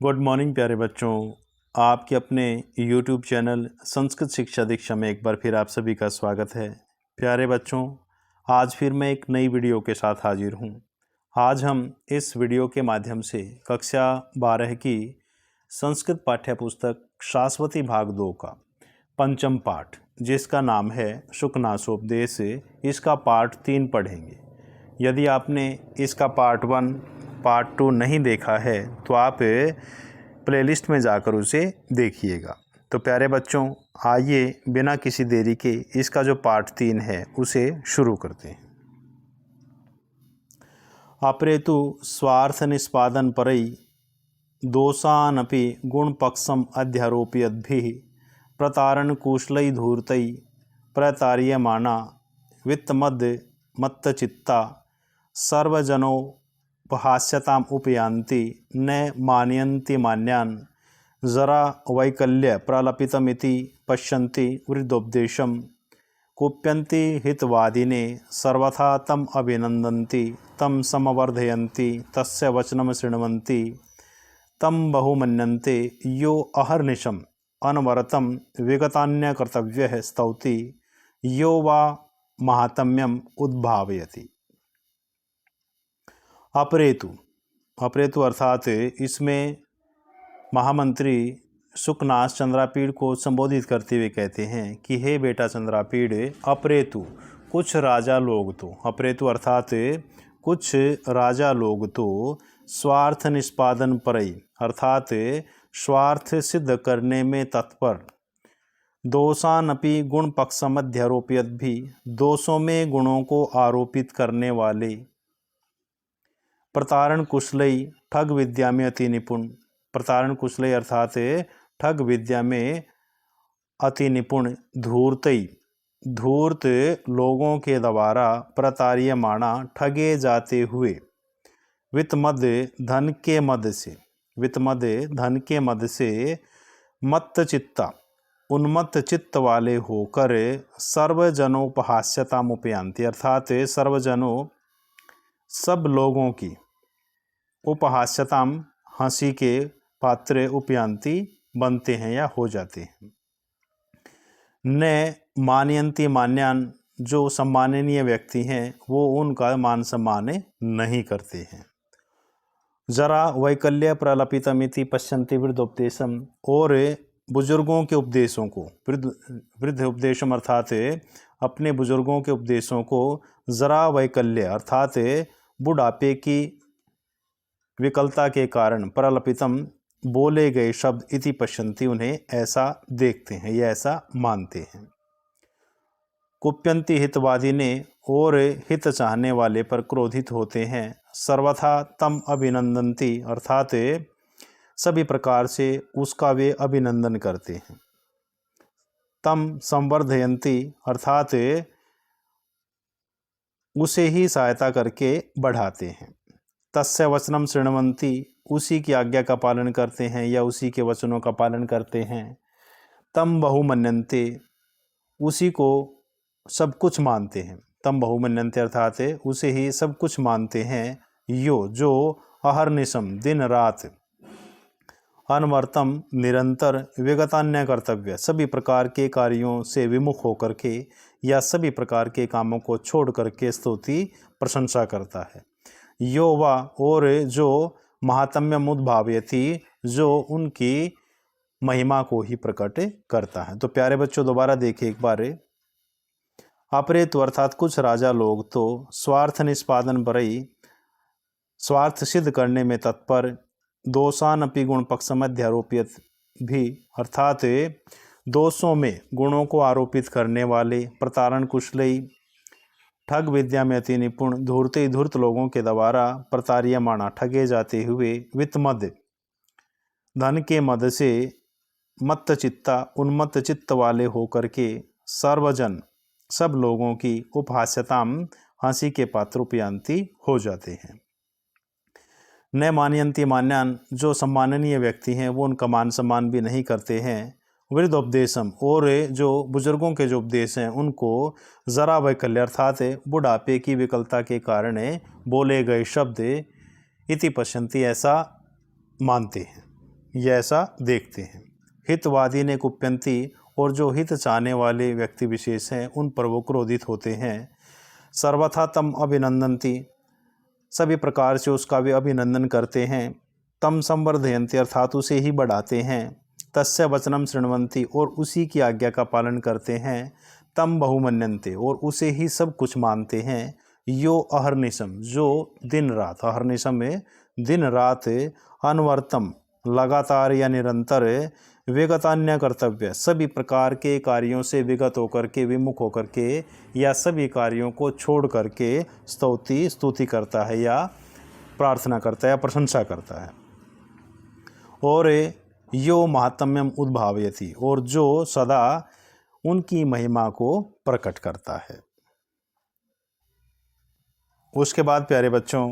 Good morning प्यारे बच्चों। आपके अपने YouTube चैनल संस्कृत शिक्षा दीक्षा में एक बार फिर आप सभी का स्वागत है। प्यारे बच्चों, आज फिर मैं एक नई वीडियो के साथ हाजिर हूँ। आज हम इस वीडियो के माध्यम से कक्षा 12 की संस्कृत पाठ्यपुस्तक शाश्वती भाग 2 का पंचम पाठ, जिसका नाम है शुकनासोपदेश, इसका पार्ट 3 पढ़ेंगे। यदि आपने इसका पार्ट 1 पार्ट 2 नहीं देखा है तो आप प्लेलिस्ट में जाकर उसे देखिएगा। तो प्यारे बच्चों, आइए बिना किसी देरी के इसका जो पार्ट 3 है उसे शुरू करते हैं। अप्रेतु स्वार्थ निष्पादन परई दोषानपि गुणपक्षम अध्यारोपयद्भिः प्रतारण कुशलै धूर्तै प्रतार्यमाणा वित्तमद्य मत्तचित्ता सर्वजनोपहास्यताम् उपयान्ति न मानयन्ति मान्यान् जरा वैकल्य प्रलपितमिति पश्यन्ति वृद्धोपदेशं कुप्यन्ति हितवादिने सर्वथा तम अभिनन्दन्ति तम समवर्धयन्ति तस्य वचनं शृण्वन्ति तम बहुमन्यन्ते यो अहर्निशम् अनवरतं विगतान्यकर्तव्यः स्तौति यो वा महात्म्यम् उद्भावयति। अप्रेतु अर्थात इसमें महामंत्री शुकनास चंद्रापीड़ को संबोधित करते हुए कहते हैं कि हे बेटा चंद्रापीड़, अप्रेतु कुछ राजा लोग तो, अप्रेतु अर्थात कुछ राजा लोग तो स्वार्थ निष्पादन परई अर्थात स्वार्थ सिद्ध करने में तत्पर, दोषानपि गुण पक्षमध्यारोपियत भी दोषों में गुणों को आरोपित करने वाले, प्रतारण कुशलई ठग विद्या में अति निपुण, प्रतारण कुशलई अर्थात ठग विद्या में अति निपुण, धूर्तई धूर्त लोगों के द्वारा प्रतार्यमाणा ठगे जाते हुए, वित्तमद्य धन के मद से, वित्तमद्य धन के मद से मत्तचित्ता उन्मत्त चित्त वाले होकर सर्वजनोपहास्यतामुपयान्ति अर्थात सर्वजनों सब लोगों की, उपहास्यताम हंसी के पात्र, उपयांति बनते हैं या हो जाते हैं। न मानयन्ति मान्यान जो सम्माननीय व्यक्ति हैं वो उनका मान सम्मान नहीं करते हैं। जरा वैकल्य प्रलपितमिति पश्यन्ति वृद्धोपदेशम और बुजुर्गों के उपदेशों को, वृद्ध उपदेशम अर्थात अपने बुजुर्गों के उपदेशों को, जरा वैकल्य अर्थात बुढ़ापे की विकलता के कारण, प्रलपितम बोले गए शब्द, इति पश्यन्ति उन्हें ऐसा देखते हैं या ऐसा मानते हैं। कुप्यन्ति हितवादी ने और हित चाहने वाले पर क्रोधित होते हैं। सर्वथा तम अभिनंदन्ति अर्थात सभी प्रकार से उसका वे अभिनंदन करते हैं। तम संवर्धयन्ति अर्थात उसे ही सहायता करके बढ़ाते हैं। तस्य वचनम शृण्वन्ति उसी की आज्ञा का पालन करते हैं या उसी के वचनों का पालन करते हैं। तम बहुमन्यन्ते उसी को सब कुछ मानते हैं। तम बहुमन्यन्ते अर्थात उसे ही सब कुछ मानते हैं। यो जो अहर्निशम दिन रात, अनवर्तम निरंतर, विगतान्य कर्तव्य सभी प्रकार के कार्यों से विमुख होकर के या सभी प्रकार के कामों को छोड़ करके स्तुति प्रशंसा करता है। यो वा और जो महात्म्यम उद्भावयति जो उनकी महिमा को ही प्रकट करता है। तो प्यारे बच्चों, दोबारा देखिए एक बार। अप्रेतु अर्थात कुछ राजा लोग तो स्वार्थ निष्पादन परई स्वार्थ सिद्ध करने में तत्पर, दोषानपि गुण पक्षमध्यारोपियत भी अर्थात दोषों में गुणों को आरोपित करने वाले, प्रतारण कुशलई ठग विद्या में अति निपुण, धूर्ते धूर्त लोगों के द्वारा प्रतार्यमाणा ठगे जाते हुए, वित्तमद्य धन के मद से मत्तचित्ता उन्मत्त चित्त वाले होकर के, सर्वजन सब लोगों की, उपहास्यताम हंसी के पात्र, उपयांति हो जाते हैं। न मानयन्ति मान्यान जो सम्माननीय व्यक्ति हैं वो उनका मान सम्मान भी नहीं करते हैं। वृद्धोपदेशम और जो बुजुर्गों के जो उपदेश हैं उनको जरा वैकल्य अर्थात बुढ़ापे की विकलता के कारण बोले गए शब्द इति पश्यन्ति ऐसा मानते हैं। ये ऐसा देखते हैं। हितवादी ने कुप्यंती, और जो हित चाहने वाले व्यक्ति विशेष हैं उन पर वो क्रोधित होते हैं। सर्वथा तम अभिनंदन्ति, सभी प्रकार से उसका वे अभिनंदन करते हैं। तम संवर्धयन्ति, अर्थात उसे ही बढ़ाते हैं। तस्य वचनम शृण्वन्ति, और उसी की आज्ञा का पालन करते हैं। तम बहुमन्यन्ते, और उसे ही सब कुछ मानते हैं। यो अहर्निशम, जो दिन रात, अहर्निशम में दिन रात, अनवर्तम लगातार या निरंतर, विगतान्य कर्तव्य, सभी प्रकार के कार्यों से विगत होकर के, विमुख होकर के, या सभी कार्यों को छोड़ करके स्तुति करता है या प्रार्थना करता है या प्रशंसा करता है। और यो महात्म्यम उद्भावयति, और जो सदा उनकी महिमा को प्रकट करता है। उसके बाद प्यारे बच्चों,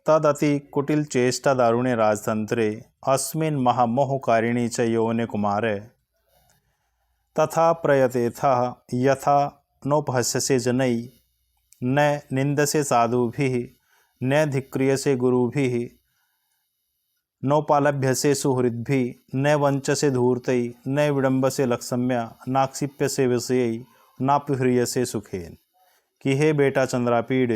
तदति कुटिल चेष्टा दारुणे राजतंत्रे अस्मिन् महामोहकारिणी च यौवने कुमारे तथा प्रयतेथा यथा नोपहस्यसे जनैः न निंदसे साधुभिः न धिक्रियसे गुरुभिः नोपालभ्यसे सुहृद्भिः न वंचसे धूर्तैः न विडम्बसे लक्ष्म्या नाक्षिप्यसे विषयैः नापह्रियसे सुखेन। कि हे बेटा चंद्रापीड़,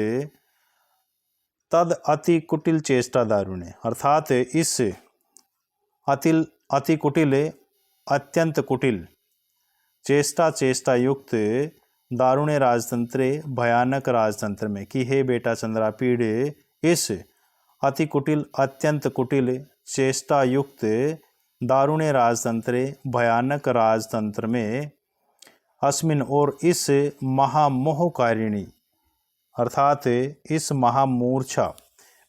तद अति कुटिल चेष्टा दारुणे, अर्थात इस अति कुटिल, अत्यंत कुटिल, चेष्टा युक्त दारुणे राजतंत्रे, भयानक राजतंत्र में। कि हे बेटा चंद्रापीड़, इस अति कुटिल, अत्यंत कुटिल, चेष्टा युक्त दारुणे राजतंत्रे, भयानक राजतंत्र में, अस्मिन, और इस महामोहकारिणी, अर्थात इस महामूर्छा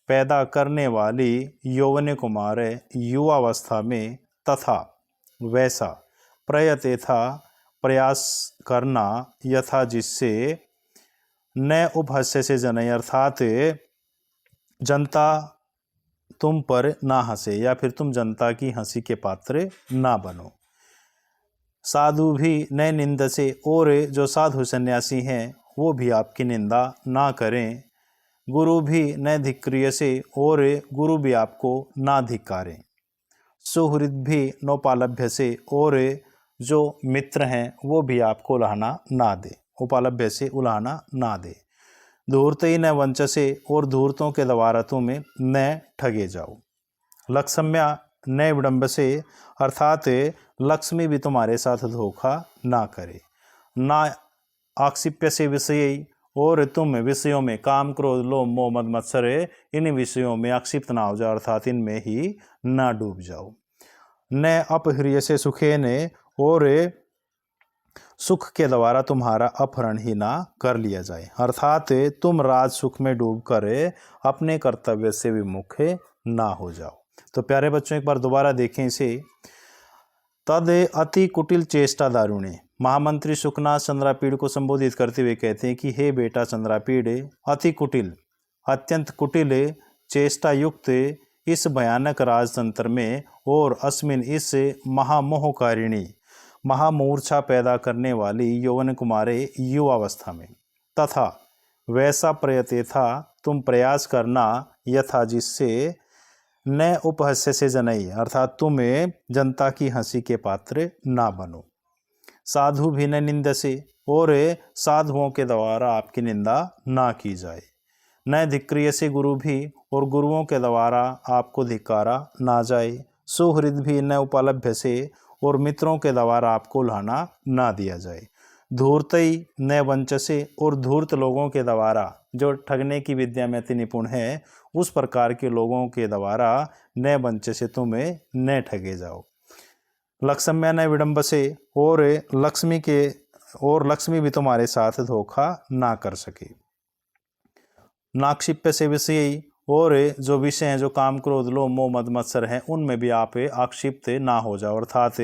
पैदा करने वाली यौवन कुमार, युवावस्था में, तथा वैसा, प्रयते था, प्रयास करना, यथा जिससे, न उपहास्य से जनय, अर्थात जनता तुम पर ना हंसे या फिर तुम जनता की हंसी के पात्र ना बनो। साधु भी न निंद से, और जो साधु सन्यासी हैं वो भी आपकी निंदा ना करें। गुरु भी न धिक्रिय से, और गुरु भी आपको ना धिक्कारें। सुहृद भी नोपालभ्य से, और जो मित्र हैं वो भी आपको उलाहना ना दे, उपालभ्य से उलाहना ना दे। धूर्त ही न वंच से, और धूर्तों के द्वारा तुम्हें न ठगे जाओ। लक्ष्म्या न विडम्ब से, अर्थात लक्ष्मी भी तुम्हारे साथ धोखा ना करे। ना आक्षिप्य से विषय, और तुम विषयों में काम, क्रोध, लोभ, मोह, मद, मत्सर, इन विषयों में आक्षिप्त ना हो जाओ, अर्थात इनमें ही ना डूब जाओ। न अपहृय से सुखे ने, और सुख के द्वारा तुम्हारा अपहरण ही ना कर लिया जाए, अर्थात तुम राज सुख में डूब कर अपने कर्तव्य से विमुख ना हो जाओ। तो प्यारे बच्चों, एक बार दोबारा देखें इसे। तद अति कुटिल चेष्टा दारुणे, महामंत्री सुखनाथ चंद्रापीड़ को संबोधित करते हुए कहते हैं कि हे बेटा चंद्रापीड़, अति कुटिल, अत्यंत कुटिल, चेष्टा युक्त इस भयानक राजतंत्र में, और अस्मिन, इस महामोहकारिणी, महामूर्छा पैदा करने वाली यौवन कुमारे, युवावस्था में, तथा वैसा प्रयते था, तुम प्रयास करना, यथा जिससे, न उपहास्य से जनई, अर्थात तुम्हें जनता की हंसी के पात्र ना बनो। साधु भी न निंद से, और साधुओं के द्वारा आपकी निंदा ना की जाए। न धिक्रिय से गुरु भी, और गुरुओं के द्वारा आपको धिक्कारा ना जाए। सुहृद भी न उपालभ्य से, और मित्रों के द्वारा आपको उल्हाना ना दिया जाए। धूर्तई न वंच से, और धूर्त लोगों के द्वारा, जो ठगने की विद्या में अति निपुण है, उस प्रकार के लोगों के द्वारा न वंच से तुम्हें न ठगे जाओ। लक्ष्म्या न विडम्ब से, और लक्ष्मी भी तुम्हारे साथ धोखा ना कर सके। नाक्षिप्य से विषय, और जो विषय हैं, जो काम, क्रोध, लोभ, मोह, मद, मत्सर हैं, उनमें भी आप आक्षिप्त ना हो जाओ, अर्थात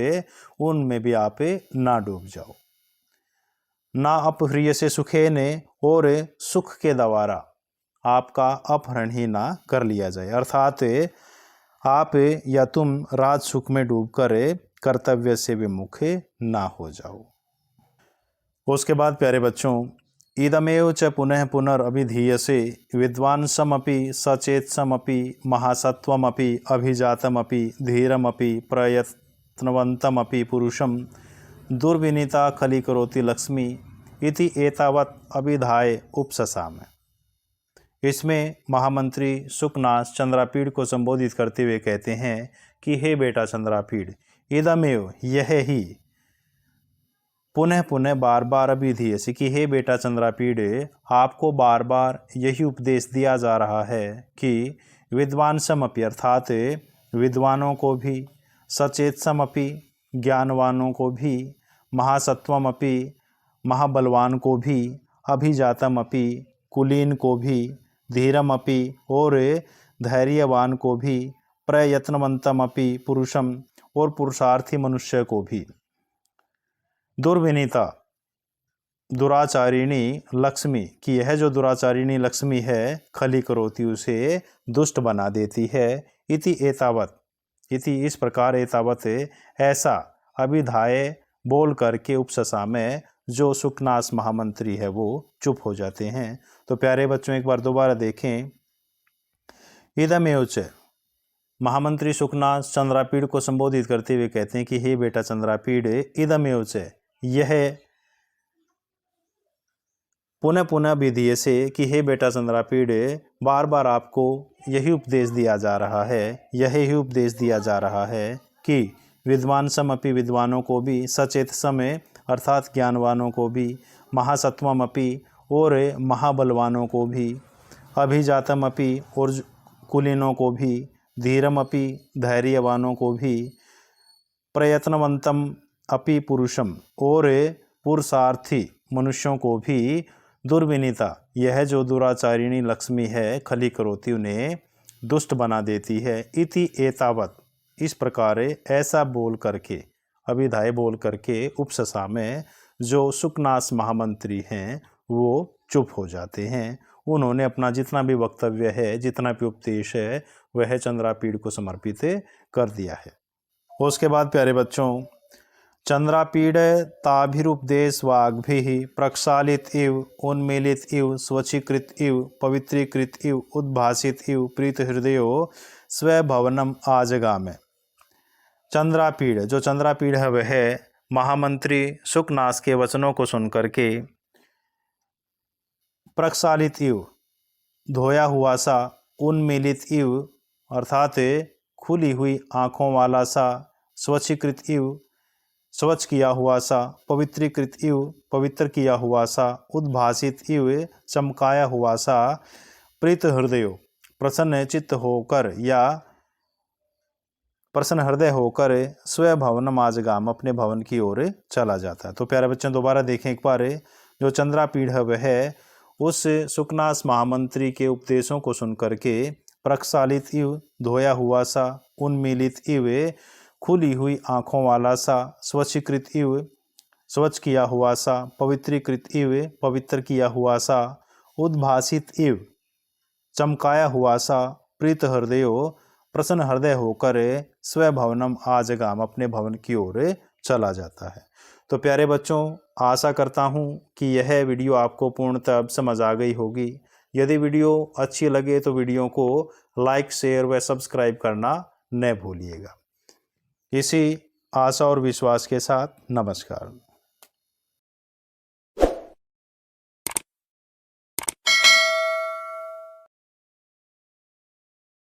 उनमें भी आप ना डूब जाओ। ना अपहृय से सुखे ने, और सुख के द्वारा आपका अपहरण ही ना कर लिया जाए, अर्थात आप या तुम राज सुख में डूबकर कर्तव्य से विमुख ना हो जाओ। उसके बाद प्यारे बच्चों, इदमेव च पुनः पुनरभिधीयसे विद्वांसमपि सचेत्समपि महासत्वमपि अभिजातमपि धीरमपि प्रयत्नवन्तमपि पुरुषं दुर्विनीता खलीकरोति लक्ष्मी इति एतावत् अभिधाय उपससाम। इसमें महामंत्री सुकनास चंद्रापीड़ को संबोधित करते हुए कहते हैं कि हे बेटा चंद्रापीड़, इदमेव यह ही, पुनः पुनः बार बार अभिधीयसे कि हे बेटा चंद्रापीड़, आपको बार बार यही उपदेश दिया जा रहा है कि विद्वांसमपि अर्थात विद्वानों को भी, सचेतसमपि ज्ञानवानों को भी, महासत्वमपि महाबलवान को भी, अभिजातमपि कुलीन को भी, धीरमपि और धैर्यवान को भी, प्रयत्नवंतमपि पुरुषम और पुरुषार्थी मनुष्य को भी, दुर्विनीता दुराचारिणी लक्ष्मी की यह जो दुराचारिणी लक्ष्मी है खली करोती उसे दुष्ट बना देती है। इति एतावत, इति इस प्रकार, एतावत ऐसा, अभिधाय बोल करके उपससा में जो सुकनास महामंत्री है वो चुप हो जाते हैं। तो प्यारे बच्चों एक बार दोबारा देखें। इदमेव च, महामंत्री सुकनास चंद्रापीड़ को संबोधित करते हुए कहते हैं कि हे बेटा चंद्रापीड़, इदमेव च यह, पुनः पुनः विधीयसे कि हे बेटा चंद्रापीड़, बार बार आपको यही उपदेश दिया जा रहा है, यही उपदेश दिया जा रहा है कि विद्वांसमपि विद्वानों को भी, सचेत समय अर्थात ज्ञानवानों को भी, महासत्वमपि और महाबलवानों को भी, अभिजातमपि और कुलीनों को भी, धीरमपि धैर्यवानों को भी, प्रयत्नवंतम अपि पुरुषम और पुरुषार्थी मनुष्यों को भी, दुर्विनीता यह जो दुराचारिणी लक्ष्मी है खली करोती उन्हें दुष्ट बना देती है। इति एतावत इस प्रकार, ऐसा बोल करके, अभिधाय बोल करके उपससा में जो सुकनास महामंत्री हैं वो चुप हो जाते हैं। उन्होंने अपना जितना भी वक्तव्य है, जितना भी उपदेश है, वह चंद्रापीड़ को समर्पित कर दिया है। उसके बाद प्यारे बच्चों, चंद्रापीड़ ताभिरुपदेश वाग्भिः प्रक्षालित इव उन्मीलित इव स्वचीकृत इव पवित्रीकृत इव उद्भासित इव प्रीत हृदयो स्वभवनम आजगाम। चंद्रापीड़, जो चंद्रापीड़ है वह महामंत्री सुकनास के वचनों को सुनकर के प्रक्षालित इव धोया हुआ सा, उन्मीलित इव अर्थात खुली हुई आँखों वाला सा, स्वचीकृत इव स्वच्छ किया हुआ सा, पवित्रीकृत इव पवित्र किया हुआ सा, उद्भासित इव चमकाया हुआ सा, प्रीत हृदयो प्रसन्न चित्त होकर या प्रसन्न हृदय होकर स्वभवन माजगाम अपने भवन की ओर चला जाता है। तो प्यारे बच्चों दोबारा देखें एक बार, जो चंद्रापीड़ है वह उस सुकनास महामंत्री के उपदेशों को सुनकर के प्रक्षालित इव धोया हुआ सा, उन्मीलित इव खुली हुई आँखों वाला सा, स्वचीकृत इव स्वच्छ किया हुआ सा, पवित्रीकृत इव पवित्र किया हुआ सा, उद्भासित इव चमकाया हुआ सा, प्रीत हृदयो प्रसन्न हृदय होकर स्वभवनम आजगाम अपने भवन की ओर चला जाता है। तो प्यारे बच्चों, आशा करता हूँ कि यह वीडियो आपको पूर्णतः अब समझ आ गई होगी। यदि वीडियो अच्छी लगे तो वीडियो को लाइक, शेयर व सब्सक्राइब करना न भूलिएगा। इसी आशा और विश्वास के साथ नमस्कार।